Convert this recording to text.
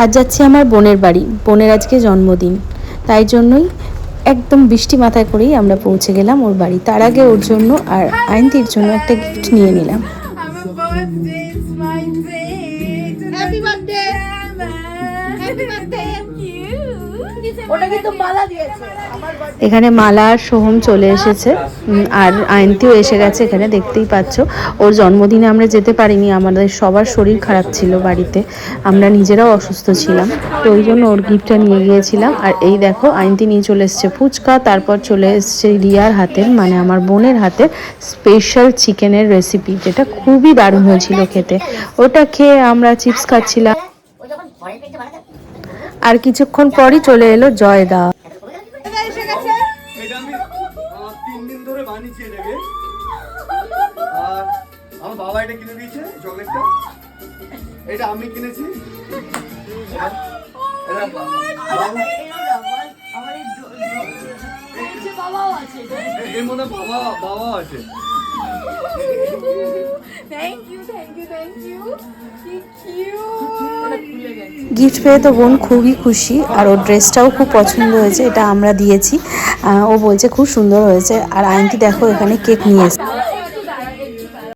আজ যাচ্ছি আমার বোনের বাড়ি। বোনের আজকে জন্মদিন, তাই জন্যই একদম বৃষ্টি মাথায় করেই আমরা পৌঁছে গেলাম ওর বাড়ি। তার আগে ওর জন্য আর আইনতির জন্য একটা গিফট নিয়ে নিলাম। এখানে মালা আর সোহম চলে এসেছে, আর আয়ন্তীও এসে গেছে। এখানে দেখতেই পাচ্ছ, ওর জন্মদিনে আমরা যেতে পারিনি, আমাদের সবার শরীর খারাপ ছিল বাড়িতে, আমরা নিজেরাও অসুস্থ ছিলাম, তো ওই জন্য ওর গিফটটা নিয়ে গিয়েছিলাম। আর এই দেখো, আয়ন্তী নিয়ে চলে এসছে ফুচকা, তারপর চলে এসছে রিয়ার হাতের, মানে আমার বোনের হাতের স্পেশাল চিকেনের রেসিপি, যেটা খুবই দারুণ হয়েছিল খেতে। ওটা খেয়ে আমরা চিপস খাচ্ছিলাম। আর কিছুক্ষণ পরই চলে এলো জয়দা। এটা আমি 3 দিন ধরে বানিয়েছি এটাকে। আর আমার বাবা এটা কিনে দিয়েছে চকলেটটা। এটা আমি কিনেছি। এর মধ্যে বাবা আছে। গিফট পেয়ে তো বোন খুবই খুশি, আর ওর ড্রেসটাও খুব পছন্দ হয়েছে, এটা আমরা দিয়েছি। ও বলছে খুব সুন্দর হয়েছে। আর আন্টি দেখো এখানে কেক নিয়ে এসেছে।